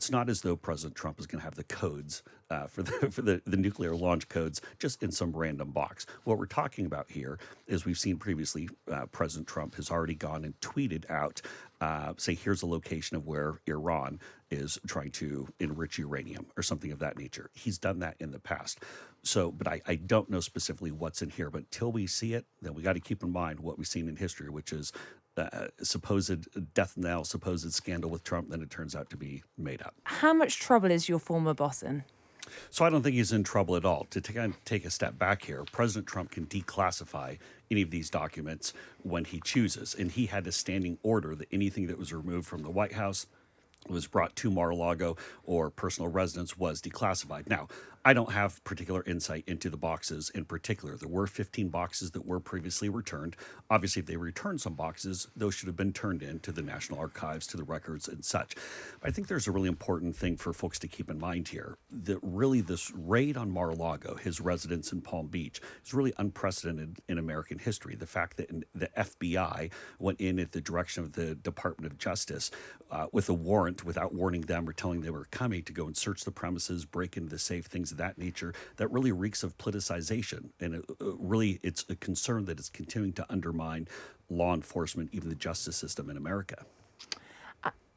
it's not as though President Trump is going to have the codes for the nuclear launch codes just in some random box. What we're talking about here is we've seen previously President Trump has already gone and tweeted out, say, here's a location of where Iran is trying to enrich uranium or something of that nature. He's done that in the past. So, but I don't know specifically what's in here. But until we see it, then we got to keep in mind what we've seen in history, which is supposed death knell, supposed scandal with Trump, then it turns out to be made up. How much trouble is your former boss in? So I don't think he's in trouble at all. To take a step back here, President Trump can declassify any of these documents when he chooses. And he had a standing order that anything that was removed from the White House was brought to Mar-a-Lago or personal residence was declassified. Now, I don't have particular insight into the boxes in particular. There were 15 boxes that were previously returned. Obviously, if they returned some boxes, those should have been turned in to the National Archives, to the records and such. But I think there's a really important thing for folks to keep in mind here, that really this raid on Mar-a-Lago, his residence in Palm Beach, is really unprecedented in American history. The fact that the FBI went in at the direction of the Department of Justice with a warrant without warning them or telling them they were coming to go and search the premises, break into the safe, things of that nature, that really reeks of politicization. And it's a concern that it's continuing to undermine law enforcement, even the justice system in America.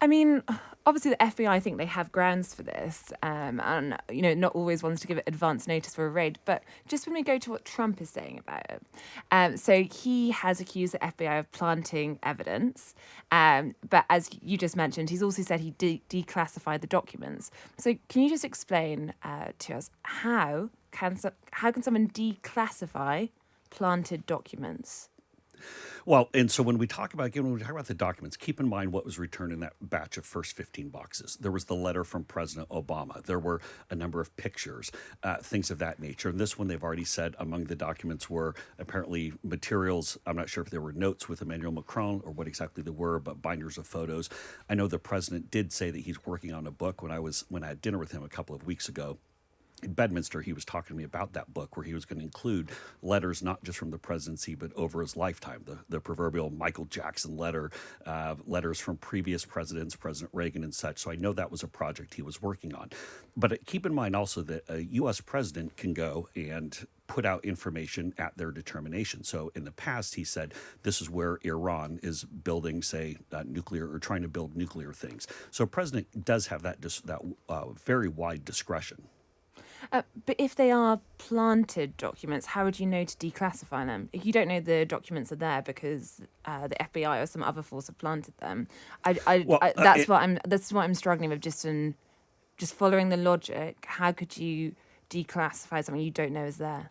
I mean, obviously the FBI, I think they have grounds for this, and, not always wants to give it advance notice for a raid. But just when we go to what Trump is saying about it, so he has accused the FBI of planting evidence, but as you just mentioned, he's also said he declassified the documents. So can you just explain to us how can someone declassify planted documents? Well, and so when we talk about the documents, keep in mind what was returned in that batch of first 15 boxes. There was the letter from President Obama. There were a number of pictures, things of that nature. And this one, they've already said among the documents were apparently materials. I'm not sure if there were notes with Emmanuel Macron or what exactly they were, but binders of photos. I know the president did say that he's working on a book. When I had dinner with him a couple of weeks ago in Bedminster, he was talking to me about that book where he was going to include letters not just from the presidency but over his lifetime, the proverbial Michael Jackson letter, letters from previous presidents, President Reagan and such. So I know that was a project he was working on. But keep in mind also that a U.S. president can go and put out information at their determination. So in the past, he said, this is where Iran is building, say, nuclear or trying to build nuclear things. So a president does have that very wide discretion. But if they are planted documents, how would you know to declassify them? If you don't know the documents are there because the FBI or some other force have planted them, that's what I'm struggling with. Just following the logic, how could you declassify something you don't know is there?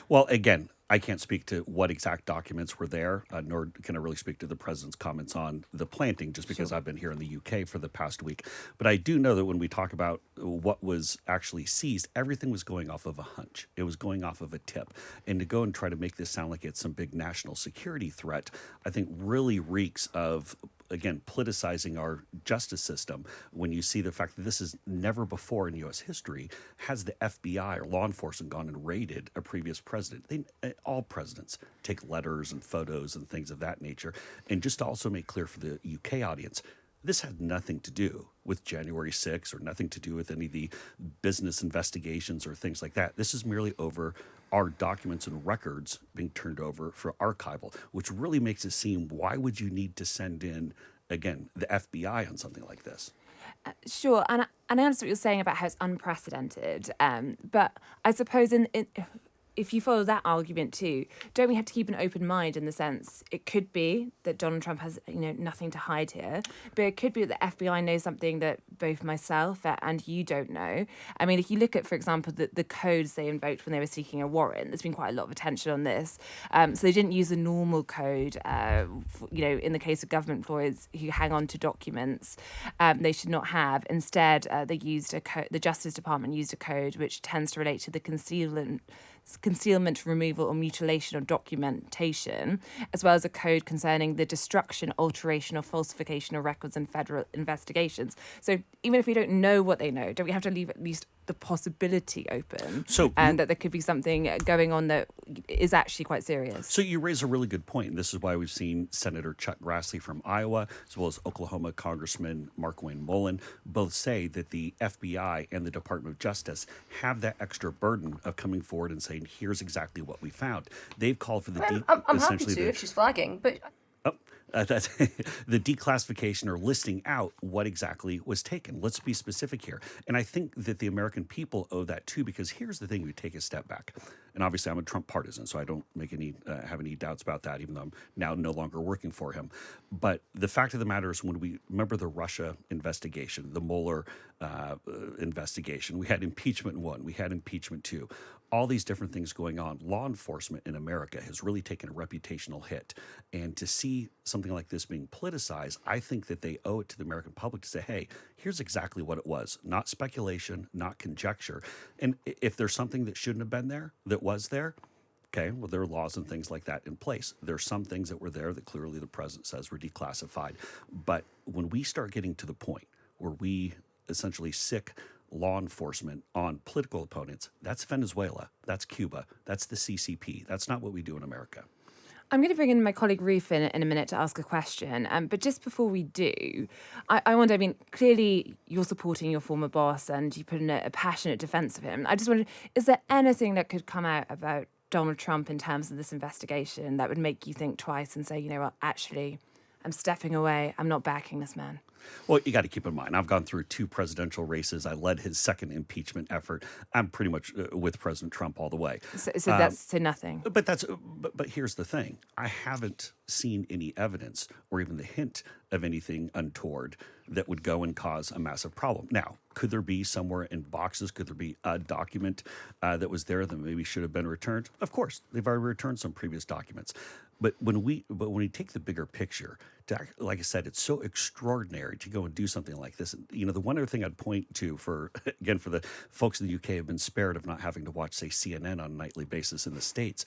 Well, again, I can't speak to what exact documents were there, nor can I really speak to the president's comments on the planting, just because I've been here in the UK for the past week. But I do know that when we talk about what was actually seized, everything was going off of a hunch. It was going off of a tip. And to go and try to make this sound like it's some big national security threat, I think really reeks of, again, politicizing our justice system. When you see the fact that this is never before in U.S. history has the FBI or law enforcement gone and raided a previous president. All presidents take letters and photos and things of that nature. And just to also make clear for the UK audience, this had nothing to do with January 6th or nothing to do with any of the business investigations or things like that. This is merely over our documents and records being turned over for archival, which really makes it seem, why would you need to send in, again, the FBI on something like this? Sure, and I understand what you're saying about how it's unprecedented, but I suppose if you follow that argument too, don't we have to keep an open mind in the sense it could be that Donald Trump has nothing to hide here, but it could be that the FBI knows something that both myself and you don't know. I mean, if you look at, for example, the codes they invoked when they were seeking a warrant, there's been quite a lot of attention on this. So they didn't use the normal code, in the case of government employees who hang on to documents they should not have. Instead, they used the Justice Department used a code which tends to relate to the concealment, removal, or mutilation of documentation, as well as a code concerning the destruction, alteration, or falsification of records in federal investigations. So even if we don't know what they know, don't we have to leave at least the possibility open, So and that there could be something going on that is actually quite serious. So you raise a really good point, and this is why we've seen Senator Chuck Grassley from Iowa, as well as Oklahoma Congressman Markwayne Mullin, both say that the FBI and the Department of Justice have that extra burden of coming forward and saying, "Here's exactly what we found." They've called for the I'm happy to if she's flagging, but that's the declassification or listing out what exactly was taken. Let's be specific here. And I think that the American people owe that too, because here's the thing: we take a step back. And obviously, I'm a Trump partisan, so I don't make any have any doubts about that, even though I'm now no longer working for him. But the fact of the matter is, when we remember the Russia investigation, the Mueller investigation, we had impeachment 1, we had impeachment 2. All these different things going on. Law enforcement in America has really taken a reputational hit. And to see something like this being politicized, I think that they owe it to the American public to say, hey, here's exactly what it was. Not speculation, not conjecture. And if there's something that shouldn't have been there, that was there, okay, well, there are laws and things like that in place. There's some things that were there that clearly the president says were declassified. But when we start getting to the point where we essentially sick law enforcement on political opponents, that's Venezuela, that's Cuba, that's the CCP. That's not what we do in America. I'm going to bring in my colleague Ruth in a minute to ask a question. But just before we do, I wonder, I mean, clearly you're supporting your former boss and you put in a passionate defense of him. I just wondered, is there anything that could come out about Donald Trump in terms of this investigation that would make you think twice and say, you know what, actually, I'm stepping away. I'm not backing this man? Well, you got to keep in mind, I've gone through 2 presidential races. I led his second impeachment effort. I'm pretty much with President Trump all the way. So that's nothing. But here's the thing: I haven't seen any evidence or even the hint of anything untoward that would go and cause a massive problem. Now, could there be somewhere in boxes? Could there be a document that was there that maybe should have been returned? Of course, they've already returned some previous documents. But when we take the bigger picture, like I said, it's so extraordinary to go and do something like this. You know, the one other thing I'd point to for the folks in the UK have been spared of not having to watch, say, CNN on a nightly basis in the States.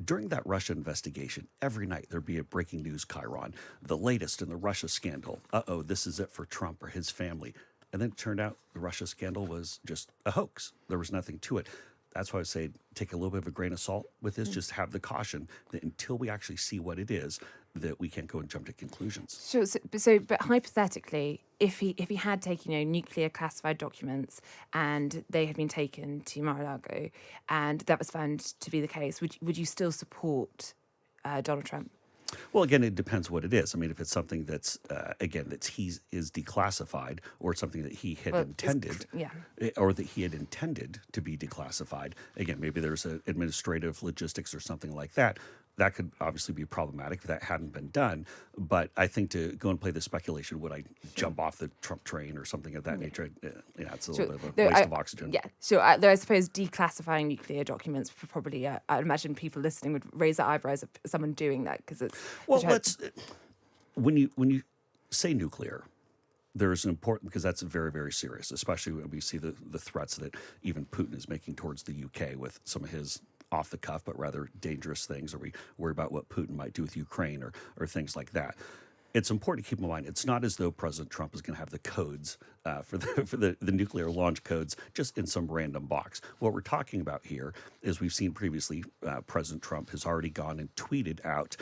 During that Russia investigation, every night there'd be a breaking news chyron, the latest in the Russia scandal. Uh-oh, this is it for Trump or his family. And then it turned out the Russia scandal was just a hoax. There was nothing to it. That's why I say take a little bit of a grain of salt with this. Just have the caution that until we actually see what it is, that we can't go and jump to conclusions. Sure. But hypothetically, if he had taken nuclear classified documents and they had been taken to Mar-a-Lago, and that was found to be the case, would you still support Donald Trump? Well, again, it depends what it is. I mean, if it's something that's is declassified, or it's something that he had intended, or that he had intended to be declassified. Again, maybe there's an administrative logistics or something like that. That could obviously be problematic if that hadn't been done. But I think to go and play the speculation, would I jump off the Trump train or something of that nature? It's a little bit of a waste of oxygen. Yeah, sure. Though I suppose declassifying nuclear documents would probably, I'd imagine people listening would raise their eyebrows at someone doing that because it's. Well, when you say nuclear, there's an important, because that's very, very serious, especially when we see the threats that even Putin is making towards the UK with some of his off the cuff, but rather dangerous things, or we worry about what Putin might do with Ukraine or things like that. It's important to keep in mind, it's not as though President Trump is going to have the codes for the nuclear launch codes just in some random box. What we're talking about here is we've seen previously President Trump has already gone and tweeted out,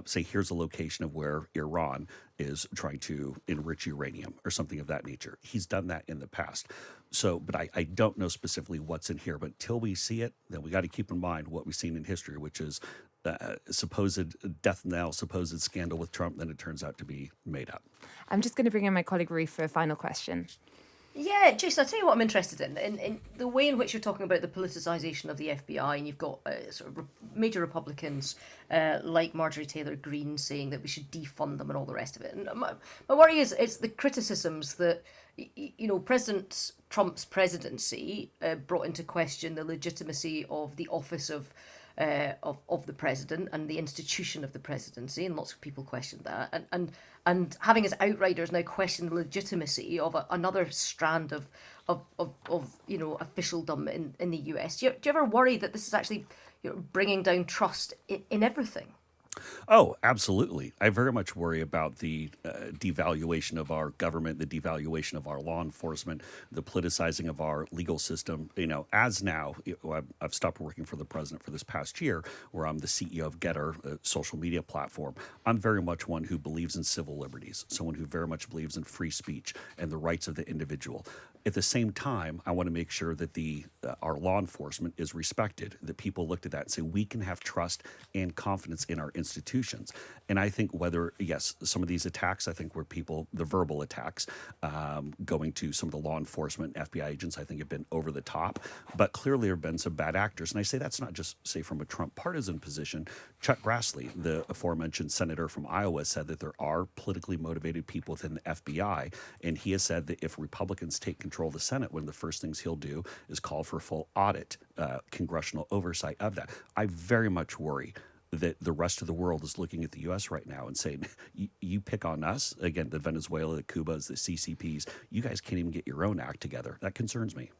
say, here's a location of where Iran is trying to enrich uranium or something of that nature. He's done that in the past. So, but I don't know specifically what's in here. But until we see it, then we got to keep in mind what we've seen in history, which is supposed death knell, supposed scandal with Trump, then it turns out to be made up. I'm just going to bring in my colleague Ruth for a final question. Yeah, Jason, I'll tell you what I'm interested in the way in which you're talking about the politicization of the FBI, and you've got sort of major Republicans like Marjorie Taylor Greene saying that we should defund them and all the rest of it. And my worry is it's the criticisms that, President Trump's presidency brought into question the legitimacy of the office of the president and the institution of the presidency, and lots of people questioned that, and having as outriders now question the legitimacy of another strand of officialdom in the US. Do you ever worry that this is actually bringing down trust in everything? Oh, absolutely. I very much worry about the devaluation of our government, the devaluation of our law enforcement, the politicizing of our legal system. As now, I've stopped working for the president for this past year, where I'm the CEO of Getter, a social media platform. I'm very much one who believes in civil liberties, someone who very much believes in free speech and the rights of the individual. At the same time, I want to make sure that our law enforcement is respected, that people look at that and say we can have trust and confidence in our institutions. And I think yes, some of these attacks, I think were the verbal attacks going to some of the law enforcement FBI agents, I think have been over the top. But clearly there have been some bad actors. And I say that's not just, say, from a Trump partisan position. Chuck Grassley, the aforementioned senator from Iowa, said that there are politically motivated people within the FBI. And he has said that if Republicans take control of the Senate, one of the first things he'll do is call for a full audit, congressional oversight of that. I very much worry that the rest of the world is looking at the U.S. right now and saying, you pick on us, again, the Venezuela, the Cubas, the CCPs, you guys can't even get your own act together. That concerns me.